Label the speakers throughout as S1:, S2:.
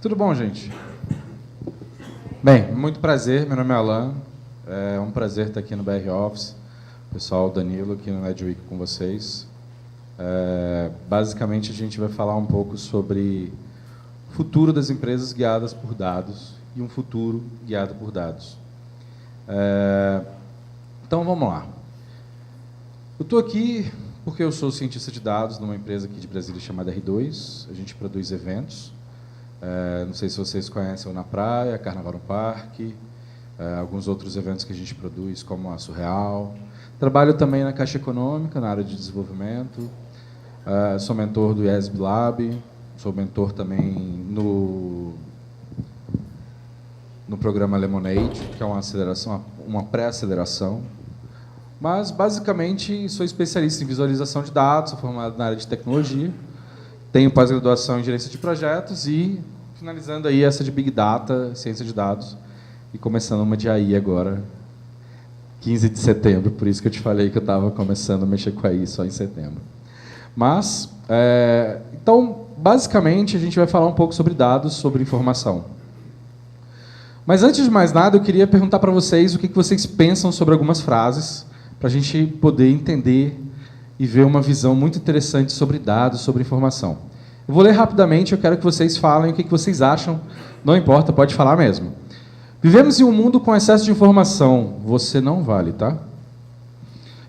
S1: Tudo bom, gente? Bem, muito prazer, meu nome é Alan. É um prazer estar aqui no BR Office. Pessoal, Danilo, aqui no NetWeek com vocês. Basicamente, a gente vai falar um pouco sobre o futuro das empresas guiadas por dados e um futuro guiado por dados. Então, vamos lá. Eu estou aqui porque eu sou cientista de dados numa empresa aqui de Brasília chamada R2. A gente produz eventos. Não sei se vocês conhecem o Na Praia, Carnaval no Parque, alguns outros eventos que a gente produz, como a Surreal. Trabalho também na Caixa Econômica, na área de desenvolvimento. Sou mentor do IESB Lab, sou mentor também no programa Lemonade, que é uma pré-aceleração. Mas, basicamente, sou especialista em visualização de dados, sou formado na área de tecnologia. Tenho pós-graduação em gerência de projetos e finalizando aí essa de Big Data, ciência de dados, e começando uma de AI agora, 15 de setembro, por isso que eu te falei que eu estava começando a mexer com AI só em setembro. Mas, então, basicamente, a gente vai falar um pouco sobre dados, sobre informação. Mas, antes de mais nada, eu queria perguntar para vocês o que vocês pensam sobre algumas frases, para a gente poder entender e ver uma visão muito interessante sobre dados, sobre informação. Eu vou ler rapidamente, eu quero que vocês falem o que vocês acham, não importa, pode falar mesmo. Vivemos em um mundo com excesso de informação. Você não vale, tá?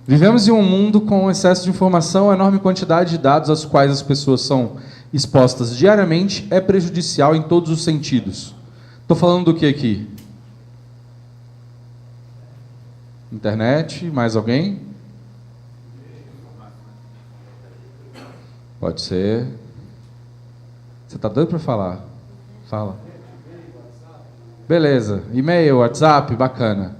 S1: Vivemos em um mundo com excesso de informação, a enorme quantidade de dados aos quais as pessoas são expostas diariamente é prejudicial em todos os sentidos. Estou falando do que aqui? Internet, mais alguém? Pode ser. Você está doido para falar? Fala. Beleza. E-mail, WhatsApp, bacana.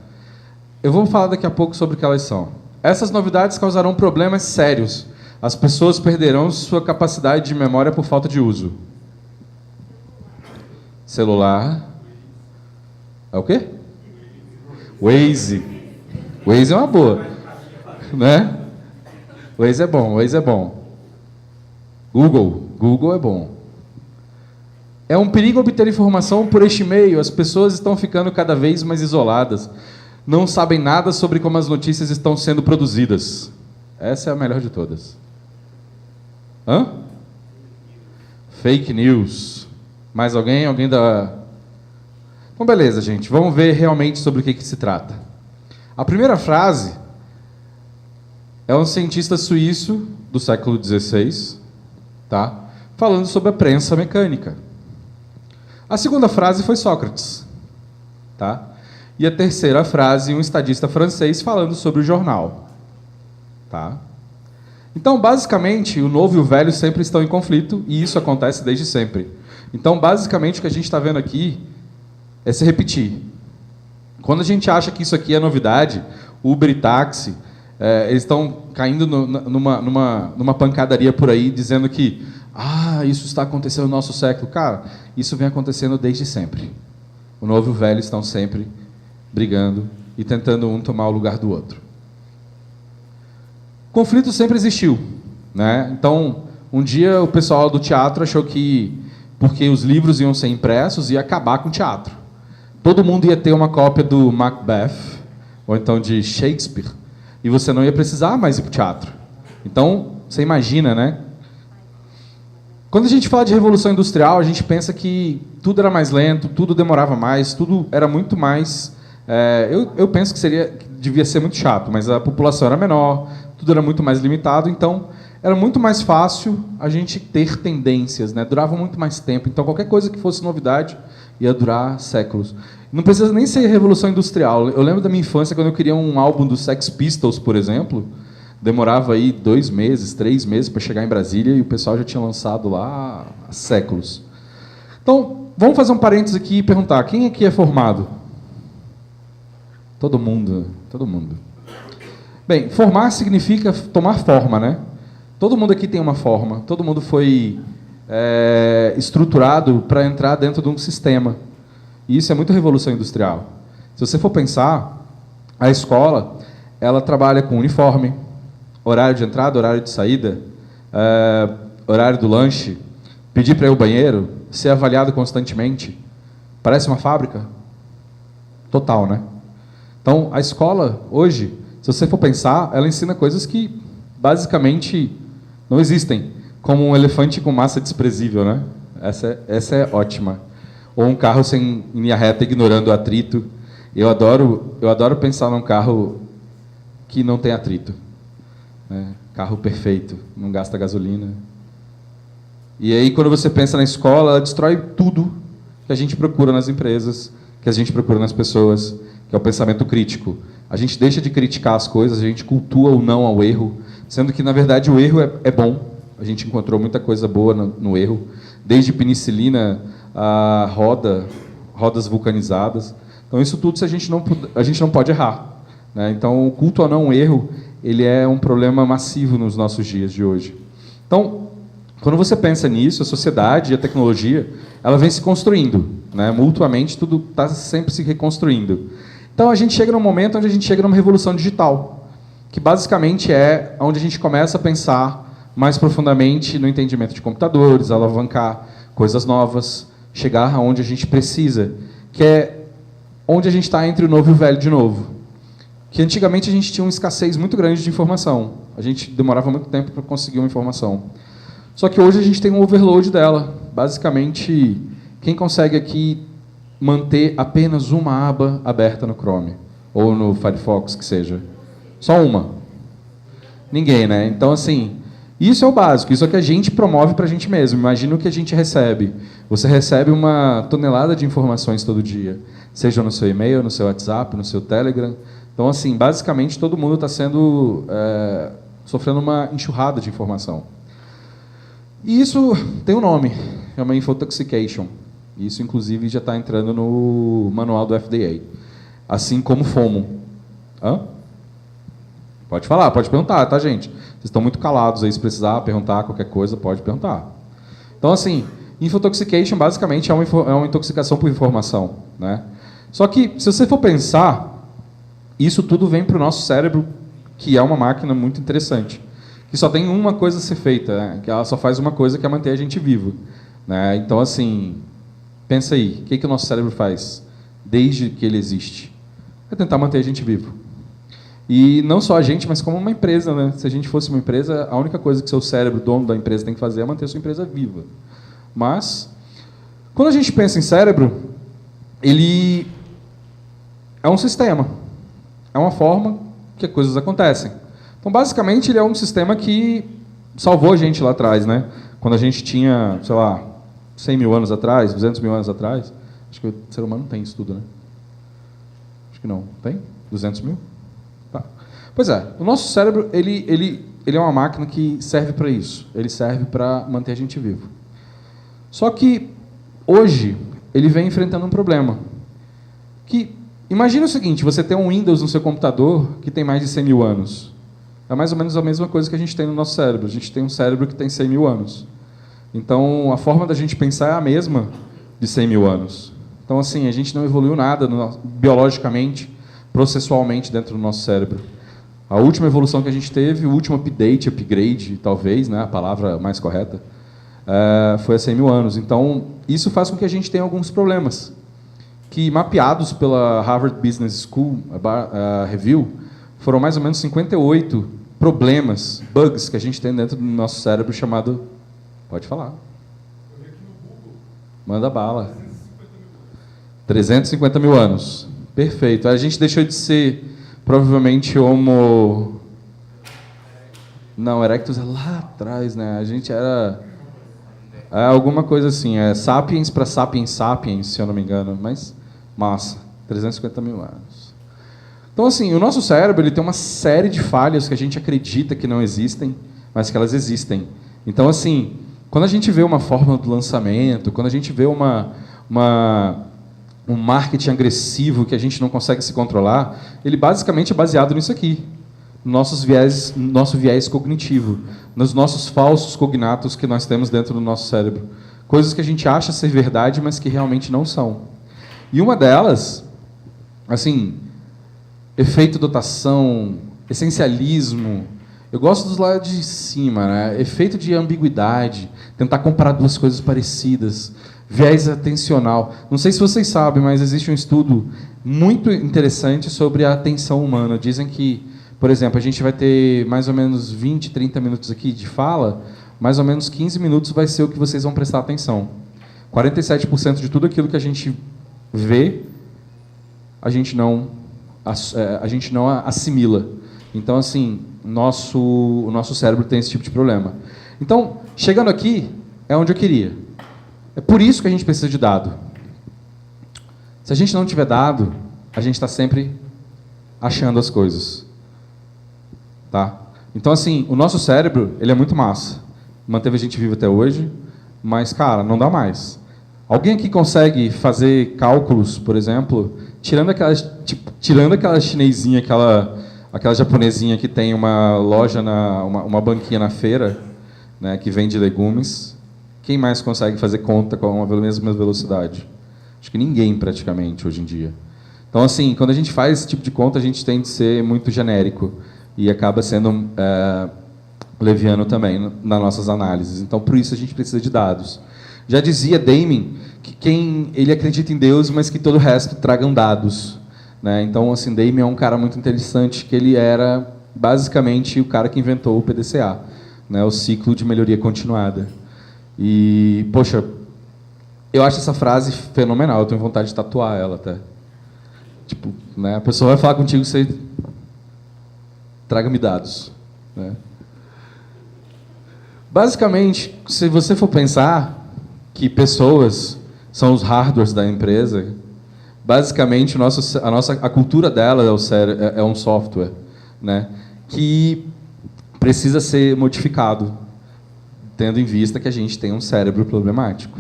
S1: Eu vou falar daqui a pouco sobre o que elas são. Essas novidades causarão problemas sérios. As pessoas perderão sua capacidade de memória por falta de uso. Celular. É o quê? Waze. Waze é uma boa. Né? Waze é bom, Waze é bom. Google é bom. É um perigo obter informação por este meio. As pessoas estão ficando cada vez mais isoladas. Não sabem nada sobre como as notícias estão sendo produzidas. Essa é a melhor de todas. Fake news. Mais alguém? Alguém da... Então, beleza, gente. Vamos ver realmente sobre o que se trata. A primeira frase é um cientista suíço do século XVI, tá? Falando sobre a prensa mecânica. A segunda frase foi Sócrates, tá? E a terceira frase, um estadista francês falando sobre o jornal, tá? Então, basicamente, o novo e o velho sempre estão em conflito, e isso acontece desde sempre. Então, basicamente, o que a gente está vendo aqui é se repetir. Quando a gente acha que isso aqui é novidade, Uber e táxi, eles estão caindo numa pancadaria por aí, dizendo que isso está acontecendo no nosso século. Cara, isso vem acontecendo desde sempre. O novo e o velho estão sempre brigando e tentando um tomar o lugar do outro. Conflito sempre existiu, né? Então, um dia o pessoal do teatro achou que, porque os livros iam ser impressos, ia acabar com o teatro. Todo mundo ia ter uma cópia do Macbeth, ou então de Shakespeare, e você não ia precisar mais ir para o teatro. Então, você imagina, né? Quando a gente fala de revolução industrial, a gente pensa que tudo era mais lento, tudo demorava mais, tudo era muito mais... eu penso que devia ser muito chato, mas a população era menor, tudo era muito mais limitado, então era muito mais fácil a gente ter tendências, né? Durava muito mais tempo. Então, qualquer coisa que fosse novidade ia durar séculos. Não precisa nem ser revolução industrial. Eu lembro da minha infância, quando eu queria um álbum dos Sex Pistols, por exemplo, demorava aí 2 meses, 3 meses para chegar em Brasília e o pessoal já tinha lançado lá há séculos. Então, vamos fazer um parênteses aqui e perguntar, quem aqui é formado? Todo mundo, todo mundo. Bem, formar significa tomar forma, né? Todo mundo aqui tem uma forma, todo mundo foi estruturado para entrar dentro de um sistema. E isso é muito revolução industrial. Se você for pensar, a escola, ela trabalha com uniforme, horário de entrada, horário de saída, horário do lanche, pedir para ir ao banheiro, ser avaliado constantemente, parece uma fábrica? Total, né? Então, a escola, hoje, se você for pensar, ela ensina coisas que, basicamente, não existem. Como um elefante com massa desprezível, né? Essa é ótima. Ou um carro sem linha reta, ignorando o atrito. Eu adoro pensar num carro que não tem atrito. Né? Carro perfeito, não gasta gasolina. E aí, quando você pensa na escola, ela destrói tudo que a gente procura nas empresas, que a gente procura nas pessoas, que é o pensamento crítico. A gente deixa de criticar as coisas, a gente cultua ou não ao erro, sendo que, na verdade, o erro é bom. A gente encontrou muita coisa boa no erro, desde penicilina a rodas vulcanizadas. Então, isso tudo a gente não pode errar. Né? Então, o culto ao não erro ele é um problema massivo nos nossos dias de hoje. Então, quando você pensa nisso, a sociedade e a tecnologia, ela vem se construindo, né? Mutuamente, tudo está sempre se reconstruindo. Então, a gente chega num momento onde a gente chega numa revolução digital, que basicamente é onde a gente começa a pensar mais profundamente no entendimento de computadores, alavancar coisas novas, chegar aonde a gente precisa, que é onde a gente está entre o novo e o velho de novo. Que antigamente a gente tinha uma escassez muito grande de informação. A gente demorava muito tempo para conseguir uma informação. Só que hoje a gente tem um overload dela. Basicamente, quem consegue aqui manter apenas uma aba aberta no Chrome? Ou no Firefox, que seja? Só uma. Ninguém, né? Então, assim, isso é o básico. Isso é o que a gente promove para a gente mesmo. Imagina o que a gente recebe. Você recebe uma tonelada de informações todo dia. Seja no seu e-mail, no seu WhatsApp, no seu Telegram. Então, assim, basicamente, todo mundo está sofrendo uma enxurrada de informação. E isso tem um nome, é uma infotoxication. Isso, inclusive, já está entrando no manual do FDA. Assim como FOMO. Hã? Pode falar, pode perguntar, tá, gente? Vocês estão muito calados aí, se precisar perguntar qualquer coisa, pode perguntar. Então, assim, infotoxication, basicamente, é uma intoxicação por informação. Né? Só que, se você for pensar, isso tudo vem para o nosso cérebro, que é uma máquina muito interessante, que só tem uma coisa a ser feita, né? Que ela só faz uma coisa, que é manter a gente vivo. Né? Então, assim, pensa aí, o que o nosso cérebro faz desde que ele existe? É tentar manter a gente vivo. E não só a gente, mas como uma empresa. Né? Se a gente fosse uma empresa, a única coisa que seu cérebro, dono da empresa, tem que fazer é manter a sua empresa viva. Mas, quando a gente pensa em cérebro, ele é um sistema. É uma forma que coisas acontecem. Então, basicamente, ele é um sistema que salvou a gente lá atrás, né? Quando a gente tinha, sei lá, 100 mil anos atrás, 200 mil anos atrás. Acho que o ser humano não tem isso tudo, né? Acho que não. Tem? 200 mil? Tá. Pois é, o nosso cérebro, ele é uma máquina que serve para isso. Ele serve para manter a gente vivo. Só que, hoje, ele vem enfrentando um problema. Que, imagina o seguinte, você tem um Windows no seu computador que tem mais de 100 mil anos. É mais ou menos a mesma coisa que a gente tem no nosso cérebro. A gente tem um cérebro que tem 100 mil anos. Então, a forma da gente pensar é a mesma de 100 mil anos. Então, assim, a gente não evoluiu nada biologicamente, processualmente dentro do nosso cérebro. A última evolução que a gente teve, o último upgrade, talvez, né, a palavra mais correta, foi há 100 mil anos. Então, isso faz com que a gente tenha alguns problemas, que mapeados pela Harvard Business School Review, foram mais ou menos 58 problemas, bugs, que a gente tem dentro do nosso cérebro chamado... Pode falar. Manda bala. 350 mil anos. Perfeito. A gente deixou de ser, provavelmente, Homo... Não, Erectus é lá atrás, né? A gente era... alguma coisa assim, Sapiens para Sapiens Sapiens, se eu não me engano. Mas, massa. 350 mil anos. Então, assim, o nosso cérebro ele tem uma série de falhas que a gente acredita que não existem, mas que elas existem. Então, assim, quando a gente vê uma fórmula do lançamento, quando a gente vê um marketing agressivo que a gente não consegue se controlar, ele basicamente é baseado nisso aqui, no nosso viés cognitivo, nos nossos falsos cognatos que nós temos dentro do nosso cérebro. Coisas que a gente acha ser verdade, mas que realmente não são. E uma delas, assim... efeito dotação, essencialismo. Eu gosto dos lados de cima, né? Efeito de ambiguidade, tentar comparar duas coisas parecidas, Viés atencional. Não sei se vocês sabem, mas existe um estudo muito interessante sobre a atenção humana. Dizem que, por exemplo, a gente vai ter mais ou menos 20, 30 minutos aqui de fala, mais ou menos 15 minutos vai ser o que vocês vão prestar atenção. 47% de tudo aquilo que a gente vê, a gente não assimila. Então, assim, o nosso cérebro tem esse tipo de problema. Então, chegando aqui, é onde eu queria. É por isso que a gente precisa de dado. Se a gente não tiver dado, a gente está sempre achando as coisas. Tá? Então, assim, o nosso cérebro, ele é muito massa. Manteve a gente vivo até hoje, mas, cara, não dá mais. Alguém aqui consegue fazer cálculos, por exemplo, tirando aquela chinesinha, aquela japonesinha que tem uma loja, uma banquinha na feira, né, que vende legumes. Quem mais consegue fazer conta com a mesma velocidade? Acho que ninguém, praticamente, hoje em dia. Então, assim, quando a gente faz esse tipo de conta, a gente tende a ser muito genérico e acaba sendo leviano também nas nossas análises. Então, por isso, a gente precisa de dados. Já dizia Deming que ele acredita em Deus, mas que todo o resto tragam dados. Né? Então, assim, Deming é um cara muito interessante, que ele era, basicamente, o cara que inventou o PDCA, né? O ciclo de melhoria continuada. E, poxa, eu acho essa frase fenomenal, eu tenho vontade de tatuar ela até. Tipo, né, a pessoa vai falar contigo, você traga-me dados. Né? Basicamente, se você for pensar que pessoas são os hardwares da empresa, basicamente a cultura dela é um software, né, que precisa ser modificado, tendo em vista que a gente tem um cérebro problemático,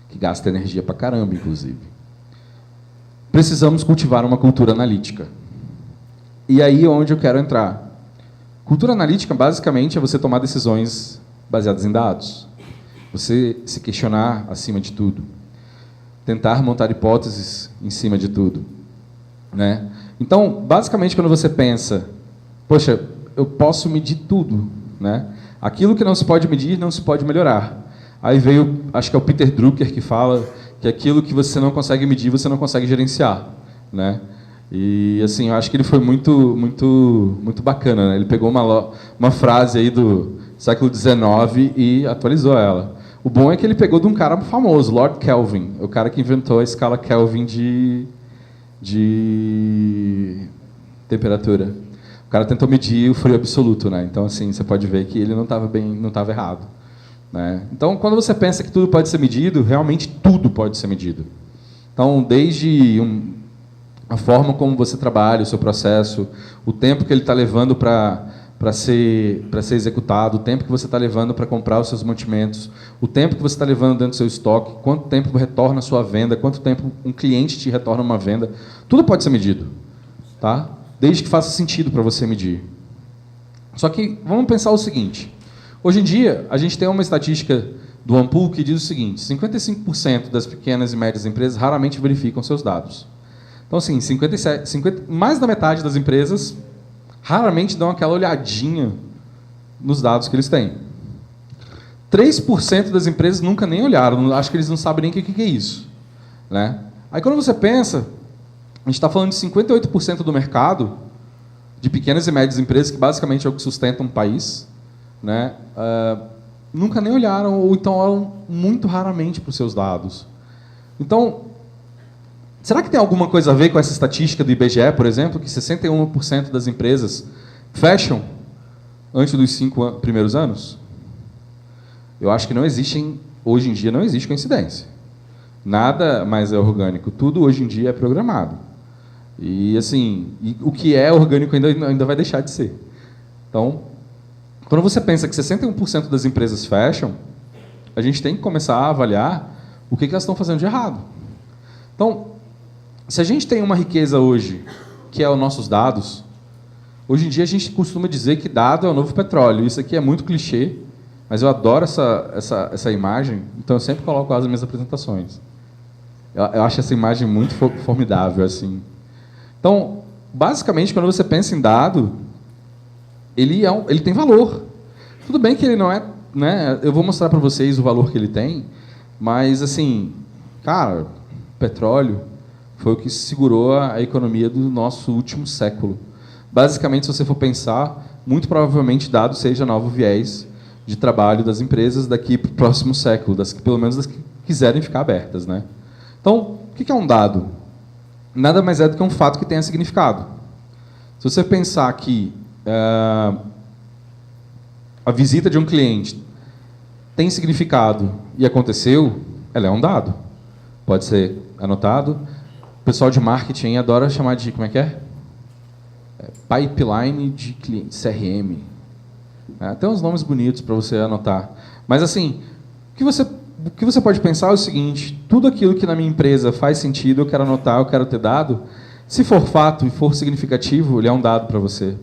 S1: que gasta energia pra caramba, inclusive. Precisamos cultivar uma cultura analítica. E aí é onde eu quero entrar. Cultura analítica, basicamente, é você tomar decisões baseadas em dados. Você se questionar acima de tudo. Tentar montar hipóteses em cima de tudo. Né? Então, basicamente, quando você pensa, poxa, eu posso medir tudo, né? Aquilo que não se pode medir, não se pode melhorar. Aí veio, acho que é o Peter Drucker que fala que aquilo que você não consegue medir, você não consegue gerenciar, né? E assim, eu acho que ele foi muito bacana, né? Ele pegou uma frase aí do século XIX e atualizou ela. O bom é que ele pegou de um cara famoso, Lord Kelvin, o cara que inventou a escala Kelvin de temperatura. O cara tentou medir o frio absoluto, né? Então, assim, você pode ver que ele não estava errado. Né? Então, quando você pensa que tudo pode ser medido, realmente tudo pode ser medido. Então, desde a forma como você trabalha, o seu processo, o tempo que ele está levando para ser executado, o tempo que você está levando para comprar os seus mantimentos, o tempo que você está levando dentro do seu estoque, quanto tempo retorna a sua venda, quanto tempo um cliente te retorna uma venda, tudo pode ser medido. Tá? Desde que faça sentido para você medir. Só que vamos pensar o seguinte. Hoje em dia, a gente tem uma estatística do Ampul que diz o seguinte, 55% das pequenas e médias empresas raramente verificam seus dados. Então, assim, mais da metade das empresas raramente dão aquela olhadinha nos dados que eles têm. 3% das empresas nunca nem olharam, acho que eles não sabem nem o que é isso. Né? Aí, quando você pensa, a gente está falando de 58% do mercado, de pequenas e médias empresas, que basicamente é o que sustenta um país, né? Nunca nem olharam, ou então olham muito raramente para os seus dados. Então, será que tem alguma coisa a ver com essa estatística do IBGE, por exemplo, que 61% das empresas fecham antes dos 5 primeiros anos? Eu acho que hoje em dia não existe coincidência. Nada mais é orgânico, tudo hoje em dia é programado. E assim, o que é orgânico ainda vai deixar de ser. Então, quando você pensa que 61% das empresas fecham, a gente tem que começar a avaliar o que elas estão fazendo de errado. Então, se a gente tem uma riqueza hoje, que é os nossos dados, hoje em dia a gente costuma dizer que dado é o novo petróleo. Isso aqui é muito clichê, mas eu adoro essa imagem, então eu sempre coloco ela nas minhas apresentações. Eu acho essa imagem muito formidável. Assim. Então, basicamente, quando você pensa em dado, ele tem valor. Tudo bem que ele não é... Né, eu vou mostrar para vocês o valor que ele tem, Mas, assim, cara, petróleo foi o que segurou a economia do nosso último século. Basicamente, se você for pensar, muito provavelmente dado seja novo viés de trabalho das empresas daqui para o próximo século, pelo menos das que quiserem ficar abertas, né? Então, o que é um dado? Nada mais é do que um fato que tenha significado. Se você pensar que a visita de um cliente tem significado e aconteceu, ela é um dado. Pode ser anotado. O pessoal de marketing adora chamar de, como é que é? Pipeline de cliente, CRM. Tem uns nomes bonitos para você anotar. Mas, assim, o que você pode pensar é o seguinte: tudo aquilo que na minha empresa faz sentido, eu quero anotar, eu quero ter dado. Se for fato e for significativo, ele é um dado para você.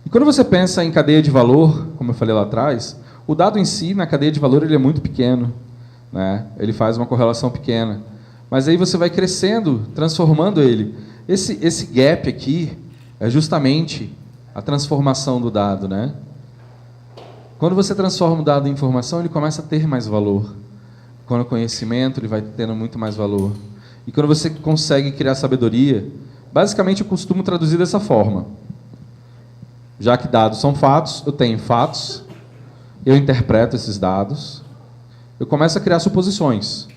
S1: E quando você pensa em cadeia de valor, como eu falei lá atrás, o dado em si, na cadeia de valor, ele é muito pequeno, né? Ele faz uma correlação pequena. Mas aí você vai crescendo, transformando ele. Esse gap aqui é justamente a transformação do dado, né? Quando você transforma o dado em informação, ele começa a ter mais valor. Quando o conhecimento, ele vai tendo muito mais valor. E quando você consegue criar sabedoria, basicamente eu costumo traduzir dessa forma. Já que dados são fatos, eu tenho fatos, eu interpreto esses dados, eu começo a criar suposições.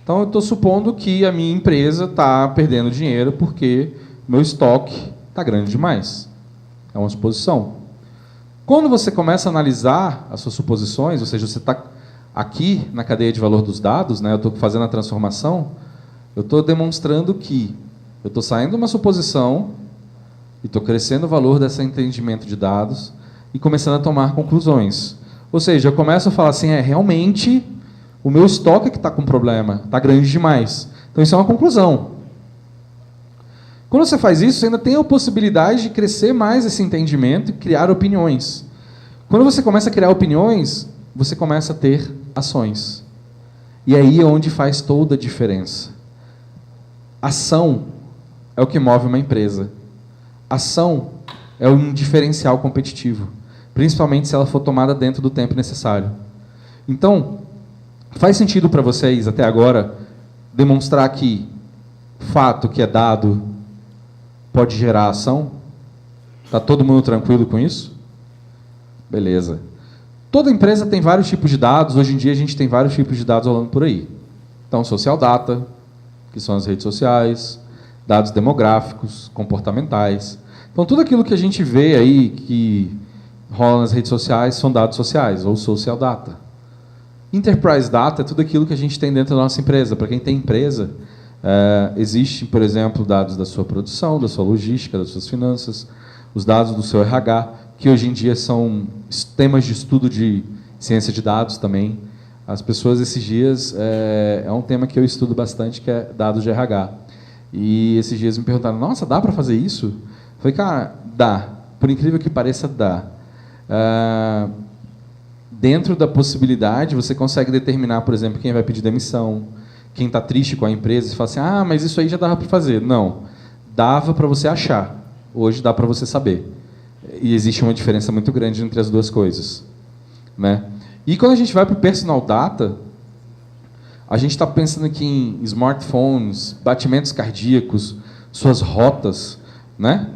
S1: Então, eu estou supondo que a minha empresa está perdendo dinheiro porque meu estoque está grande demais. É uma suposição. Quando você começa a analisar as suas suposições, ou seja, você está aqui na cadeia de valor dos dados, né, eu estou fazendo a transformação, eu estou demonstrando que eu estou saindo de uma suposição e estou crescendo o valor desse entendimento de dados e começando a tomar conclusões. Ou seja, eu começo a falar assim, realmente o meu estoque é que está com problema, está grande demais. Então isso é uma conclusão. Quando você faz isso, você ainda tem a possibilidade de crescer mais esse entendimento e criar opiniões. Quando você começa a criar opiniões, você começa a ter ações. E aí é onde faz toda a diferença. Ação é o que move uma empresa. Ação é um diferencial competitivo, principalmente se ela for tomada dentro do tempo necessário. Então, faz sentido para vocês, até agora, demonstrar que fato que é dado pode gerar ação? Está todo mundo tranquilo com isso? Beleza. Toda empresa tem vários tipos de dados. Hoje em dia a gente tem vários tipos de dados rolando por aí. Então, social data, que são as redes sociais, dados demográficos, comportamentais. Então, tudo aquilo que a gente vê aí que rola nas redes sociais são dados sociais, ou social data. Enterprise data é tudo aquilo que a gente tem dentro da nossa empresa. Para quem tem empresa, existe, por exemplo, dados da sua produção, da sua logística, das suas finanças, os dados do seu RH, que hoje em dia são temas de estudo de ciência de dados também. As pessoas, esses dias, é um tema que eu estudo bastante, que é dados de RH. E esses dias me perguntaram, nossa, dá para fazer isso? Eu falei, cara, dá. Por incrível que pareça, dá. Dentro da possibilidade, você consegue determinar, por exemplo, quem vai pedir demissão, quem está triste com a empresa, e fala assim, mas isso aí já dava para fazer. Não, dava para você achar. Hoje dá para você saber. E existe uma diferença muito grande entre as duas coisas, né? E quando a gente vai para o personal data, a gente está pensando aqui em smartphones, batimentos cardíacos, suas rotas, né?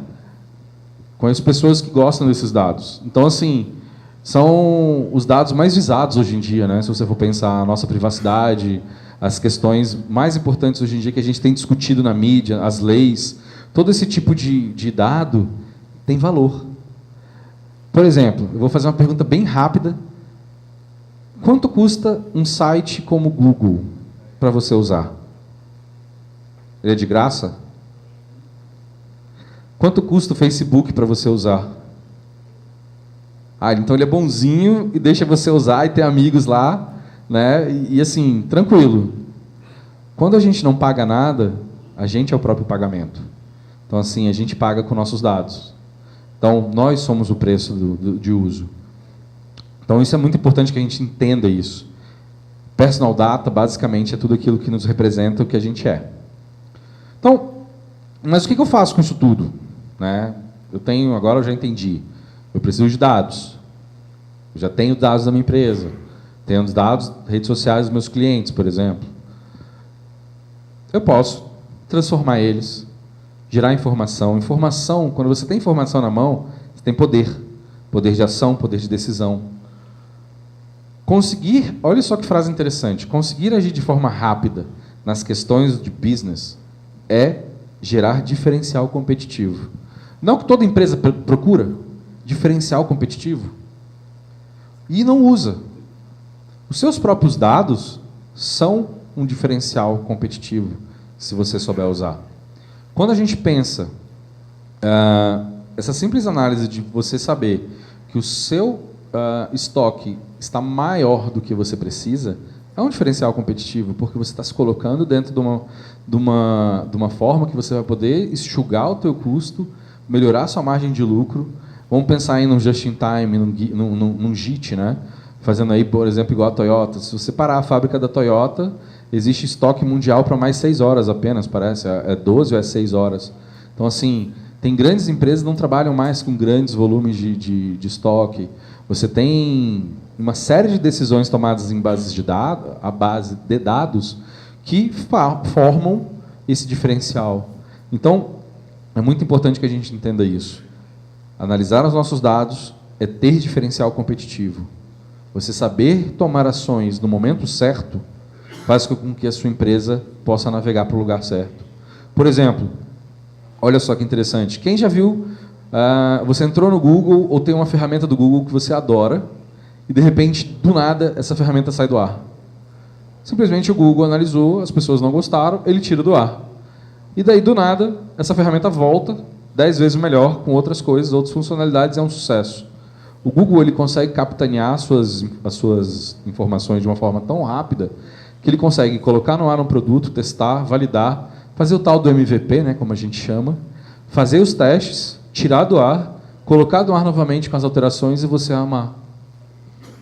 S1: Conheço pessoas que gostam desses dados. Então, assim, são os dados mais visados hoje em dia, né? Se você for pensar a nossa privacidade, as questões mais importantes hoje em dia que a gente tem discutido na mídia, as leis, todo esse tipo de dado tem valor. Por exemplo, eu vou fazer uma pergunta bem rápida. Quanto custa um site como o Google para você usar? Ele é de graça? Quanto custa o Facebook para você usar? Então ele é bonzinho e deixa você usar e ter amigos lá, né? E assim, tranquilo. Quando a gente não paga nada, a gente é o próprio pagamento. Então assim, a gente paga com nossos dados. Então nós somos o preço de uso. Então isso é muito importante que a gente entenda isso. Personal data, basicamente, é tudo aquilo que nos representa o que a gente é. Então, mas o que eu faço com isso tudo? Né? Agora eu já entendi. Eu preciso de dados. Eu já tenho dados da minha empresa. Tenho os dados, redes sociais dos meus clientes, por exemplo. Eu posso transformar eles, gerar informação. Informação, quando você tem informação na mão, você tem poder. Poder de ação, poder de decisão. Conseguir, olha só que frase interessante, conseguir agir de forma rápida nas questões de business é gerar diferencial competitivo. Não que toda empresa procura diferencial competitivo e não usa. Os seus próprios dados são um diferencial competitivo, se você souber usar. Quando a gente pensa, essa simples análise de você saber que o seu estoque está maior do que você precisa, é um diferencial competitivo, porque você está se colocando dentro de uma forma que você vai poder enxugar o teu custo, melhorar a sua margem de lucro. Vamos pensar aí num just-in-time, num JIT, né? Fazendo aí, por exemplo, igual a Toyota. Se você parar a fábrica da Toyota, existe estoque mundial para mais 6 horas apenas, parece. É 12 ou é 6 horas. Então, assim, tem grandes empresas que não trabalham mais com grandes volumes de estoque. Você tem uma série de decisões tomadas em bases de dados, a base de dados, que formam esse diferencial. Então, é muito importante que a gente entenda isso. Analisar os nossos dados é ter diferencial competitivo. Você saber tomar ações no momento certo faz com que a sua empresa possa navegar para o lugar certo. Por exemplo, olha só que interessante. Quem já viu, você entrou no Google ou tem uma ferramenta do Google que você adora e, de repente, do nada, essa ferramenta sai do ar. Simplesmente o Google analisou, as pessoas não gostaram, ele tira do ar. E daí, do nada, essa ferramenta volta 10 vezes melhor, com outras coisas, outras funcionalidades, é um sucesso. O Google ele consegue capitanear as suas informações de uma forma tão rápida que ele consegue colocar no ar um produto, testar, validar, fazer o tal do MVP, né, como a gente chama, fazer os testes, tirar do ar, colocar do ar novamente com as alterações e você amar.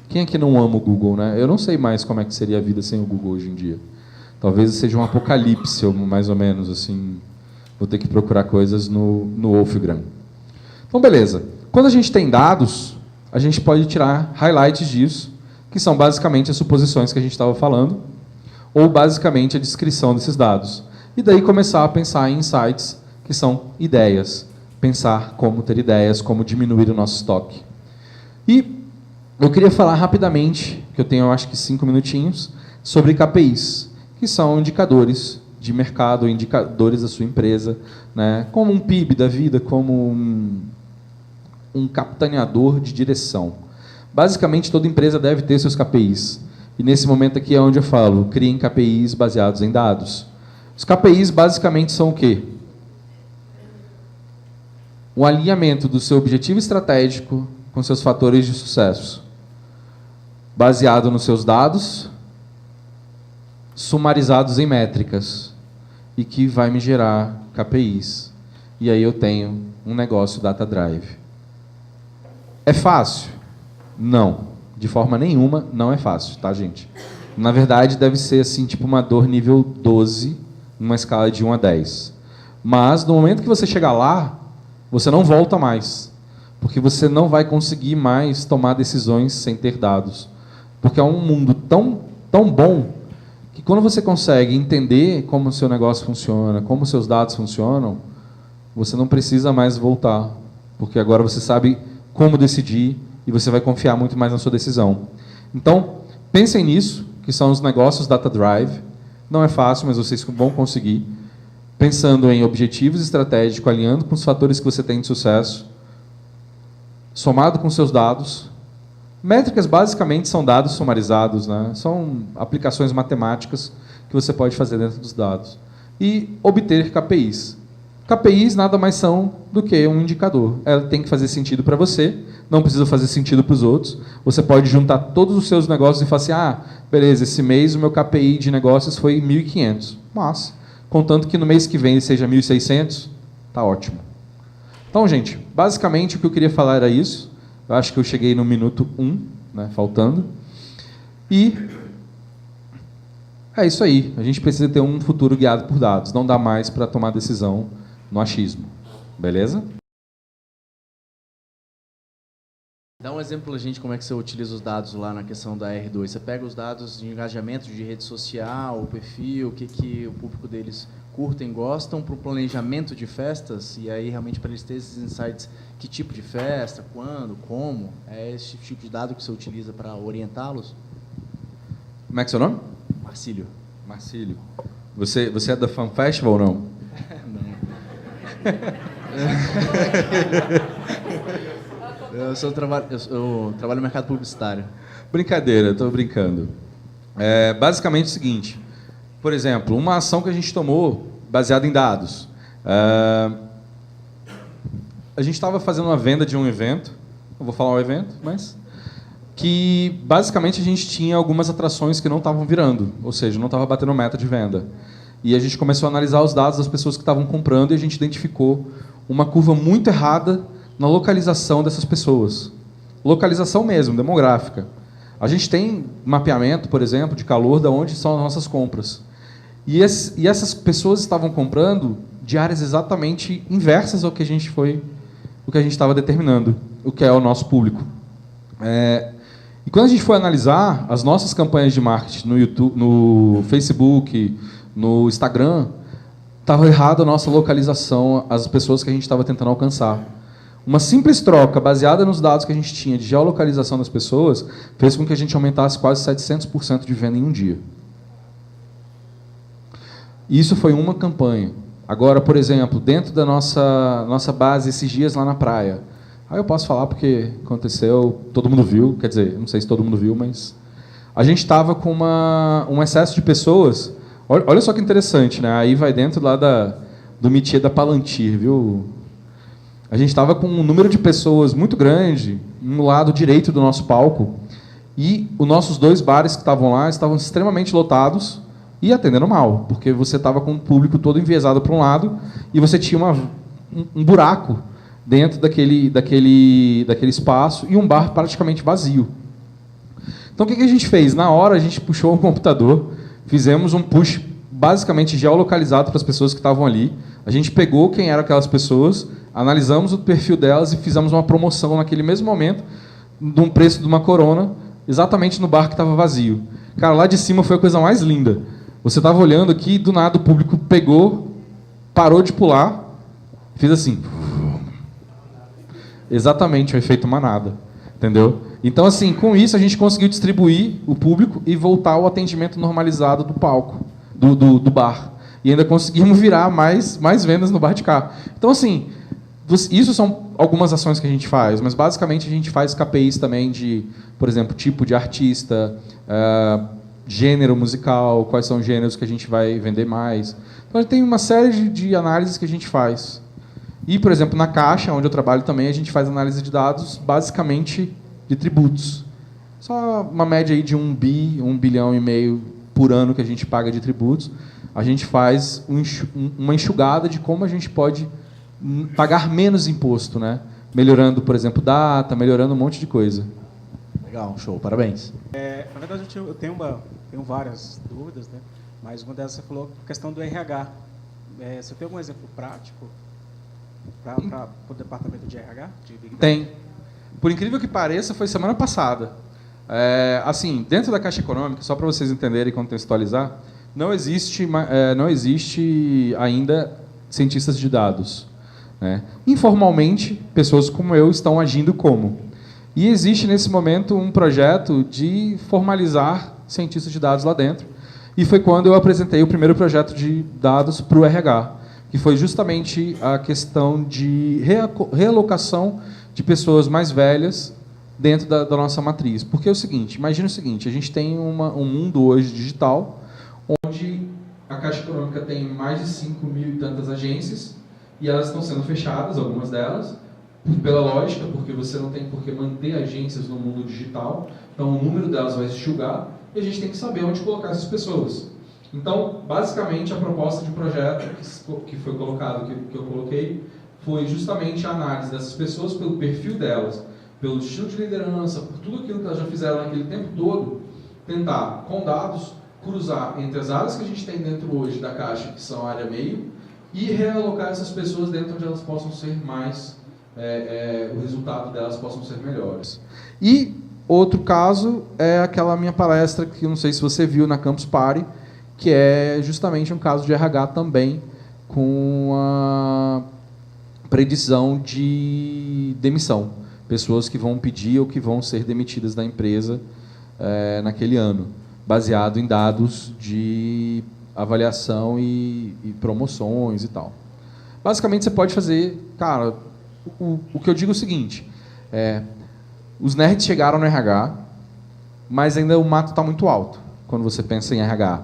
S1: Quem é que não ama o Google, né? Eu não sei mais como é que seria a vida sem o Google hoje em dia. Talvez seja um apocalipse, mais ou menos, assim. Vou ter que procurar coisas no Wolfgram. Então, beleza. Quando a gente tem dados, a gente pode tirar highlights disso, que são basicamente as suposições que a gente estava falando, ou basicamente a descrição desses dados. E daí começar a pensar em insights, que são ideias. Pensar como ter ideias, como diminuir o nosso estoque. E eu queria falar rapidamente, que eu tenho, eu acho que 5 minutinhos, sobre KPIs, que são indicadores de mercado, indicadores da sua empresa, né? Como um PIB da vida, como um capitaneador de direção. Basicamente, toda empresa deve ter seus KPIs. E nesse momento aqui é onde eu falo, criem KPIs baseados em dados. Os KPIs basicamente são o quê? O alinhamento do seu objetivo estratégico com seus fatores de sucesso, baseado nos seus dados, sumarizados em métricas, e que vai me gerar KPIs. E aí eu tenho um negócio Data Drive. É fácil? Não. De forma nenhuma, não é fácil, tá, gente? Na verdade, deve ser assim, tipo uma dor nível 12, numa escala de 1 a 10. Mas, no momento que você chegar lá, você não volta mais. Porque você não vai conseguir mais tomar decisões sem ter dados. Porque é um mundo tão bom que quando você consegue entender como o seu negócio funciona, como os seus dados funcionam, você não precisa mais voltar. Porque agora você sabe como decidir e você vai confiar muito mais na sua decisão. Então, pensem nisso, que são os negócios Data Drive. Não é fácil, mas vocês vão conseguir. Pensando em objetivos estratégicos, alinhando com os fatores que você tem de sucesso, somado com seus dados. Métricas, basicamente, são dados sumarizados, né? São aplicações matemáticas que você pode fazer dentro dos dados. E obter KPIs. KPIs nada mais são do que um indicador. Ela tem que fazer sentido para você, não precisa fazer sentido para os outros. Você pode juntar todos os seus negócios e falar assim, beleza, esse mês o meu KPI de negócios foi 1.500. Mas, contanto que no mês que vem ele seja 1.600, tá ótimo. Então, gente, basicamente o que eu queria falar era isso. Eu acho que eu cheguei no minuto 1, né, faltando. E é isso aí. A gente precisa ter um futuro guiado por dados. Não dá mais para tomar decisão no achismo. Beleza?
S2: Dá um exemplo pra gente como é que você utiliza os dados lá na questão da R2. Você pega os dados de engajamento de rede social, o perfil, o que o público deles curtem, gostam, para o planejamento de festas, e aí realmente para eles terem esses insights, que tipo de festa, quando, como, é esse tipo de dado que você utiliza para orientá-los?
S1: Como é que é seu nome?
S2: Marcílio.
S1: Marcílio. Você é da Fan Festival ou não?
S2: Não. Eu trabalho no mercado publicitário.
S1: Brincadeira, estou brincando. Basicamente é o seguinte, por exemplo, uma ação que a gente tomou baseada em dados. A gente estava fazendo uma venda de um evento, não vou falar o evento, mas que basicamente a gente tinha algumas atrações que não estavam virando, ou seja, não estava batendo meta de venda. E a gente começou a analisar os dados das pessoas que estavam comprando e a gente identificou uma curva muito errada na localização dessas pessoas. Localização mesmo, demográfica. A gente tem mapeamento, por exemplo, de calor de onde são as nossas compras. E essas pessoas estavam comprando de áreas exatamente inversas ao que a gente estava determinando, o que é o nosso público. E quando a gente foi analisar as nossas campanhas de marketing no YouTube, no Facebook, no Instagram, estava errada a nossa localização, as pessoas que a gente estava tentando alcançar. Uma simples troca baseada nos dados que a gente tinha de geolocalização das pessoas fez com que a gente aumentasse quase 700% de venda em um dia. Isso foi uma campanha. Agora, por exemplo, dentro da nossa base, esses dias lá na praia, aí eu posso falar porque aconteceu, todo mundo viu, quer dizer, não sei se todo mundo viu, mas a gente estava com um excesso de pessoas. Olha só que interessante, né? Aí vai dentro lá do métier da Palantir, viu? A gente estava com um número de pessoas muito grande no lado direito do nosso palco e os nossos 2 bares que estavam lá estavam extremamente lotados e atendendo mal, porque você estava com o público todo enviesado para um lado e você tinha um buraco dentro daquele espaço e um bar praticamente vazio. Então, o que a gente fez? Na hora, a gente puxou o computador, fizemos um push basicamente geolocalizado para as pessoas que estavam ali. A gente pegou quem eram aquelas pessoas, analisamos o perfil delas e fizemos uma promoção naquele mesmo momento de um preço de uma Corona, exatamente no bar que estava vazio. Cara, lá de cima foi a coisa mais linda. Você estava olhando aqui e do nada o público pegou, parou de pular, fez assim. Exatamente, o efeito manada. Entendeu? Então, assim, com isso a gente conseguiu distribuir o público e voltar ao atendimento normalizado do palco, do bar. E ainda conseguimos virar mais vendas no bar de cá. Então, assim, isso são algumas ações que a gente faz, mas basicamente a gente faz KPIs também de, por exemplo, tipo de artista, gênero musical, quais são os gêneros que a gente vai vender mais. Então, tem uma série de análises que a gente faz. E, por exemplo, na Caixa, onde eu trabalho também, a gente faz análise de dados basicamente de tributos. Só uma média aí de 1 bilhão e meio por ano que a gente paga de tributos. A gente faz uma enxugada de como a gente pode pagar menos imposto, né? Melhorando, por exemplo, data, melhorando um monte de coisa.
S2: Legal, show, parabéns.
S3: Na verdade, eu tenho várias dúvidas, né? Mas uma delas você falou a questão do RH. Você tem algum exemplo prático para o departamento de RH?
S1: Tem. Por incrível que pareça, foi semana passada. Assim, dentro da Caixa Econômica, só para vocês entenderem e contextualizar, não existe ainda cientistas de dados. Né? Informalmente, pessoas como eu estão agindo como. E existe, nesse momento, um projeto de formalizar cientistas de dados lá dentro. E foi quando eu apresentei o primeiro projeto de dados para o RH, que foi justamente a questão de realocação de pessoas mais velhas dentro da nossa matriz. Porque é o seguinte, imagina o seguinte, a gente tem um mundo hoje digital, onde a Caixa Econômica tem mais de 5.000 e tantas agências, e elas estão sendo fechadas, algumas delas, pela lógica, porque você não tem por que manter agências no mundo digital, então o número delas vai se enxugar, e a gente tem que saber onde colocar essas pessoas. Então, basicamente, a proposta de projeto que foi colocado, que eu coloquei, foi justamente a análise dessas pessoas pelo perfil delas, pelo estilo de liderança, por tudo aquilo que elas já fizeram naquele tempo todo, tentar, com dados, cruzar entre as áreas que a gente tem dentro hoje da Caixa, que são a área meio, e realocar essas pessoas dentro onde elas possam ser mais o resultado delas possam ser melhores. E outro caso é aquela minha palestra, que eu não sei se você viu na Campus Party, que é justamente um caso de RH também, com a predição de demissão. Pessoas que vão pedir ou que vão ser demitidas da empresa naquele ano, baseado em dados de avaliação e promoções e tal. Basicamente, você pode fazer... Cara, o que eu digo é o seguinte, os nerds chegaram no RH, mas ainda o mato está muito alto quando você pensa em RH.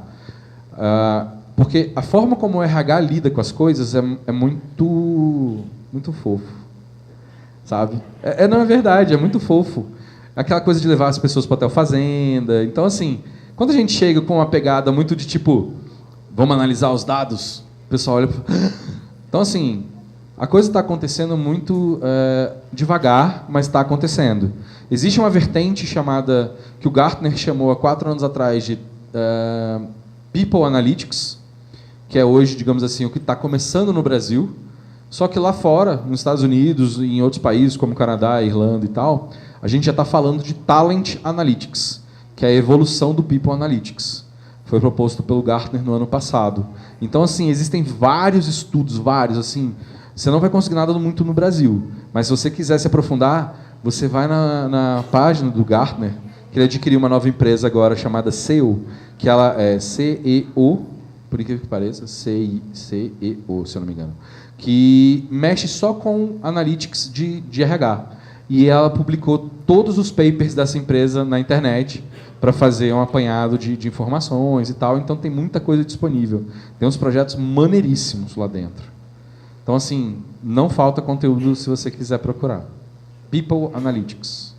S1: Porque a forma como o RH lida com as coisas é muito fofo, sabe? Não é verdade, é muito fofo. Aquela coisa de levar as pessoas para o hotel fazenda. Então, assim, quando a gente chega com uma pegada muito de tipo, vamos analisar os dados, o pessoal olha... Então, assim, a coisa está acontecendo muito devagar, mas está acontecendo. Existe uma vertente chamada, que o Gartner chamou há 4 anos atrás de People Analytics, que é hoje, digamos assim, o que está começando no Brasil, só que lá fora, nos Estados Unidos e em outros países, como Canadá, Irlanda e tal, a gente já está falando de Talent Analytics, que é a evolução do People Analytics. Foi proposto pelo Gartner no ano passado. Então, assim, existem vários estudos, assim, você não vai conseguir nada muito no Brasil, mas se você quiser se aprofundar, você vai na página do Gartner, que ele adquiriu uma nova empresa agora chamada SEO, que ela é CEO, por incrível que pareça, CEO, se eu não me engano, que mexe só com analytics de RH. E ela publicou todos os papers dessa empresa na internet para fazer um apanhado de informações e tal. Então tem muita coisa disponível. Tem uns projetos maneiríssimos lá dentro. Então, assim, não falta conteúdo se você quiser procurar. People Analytics.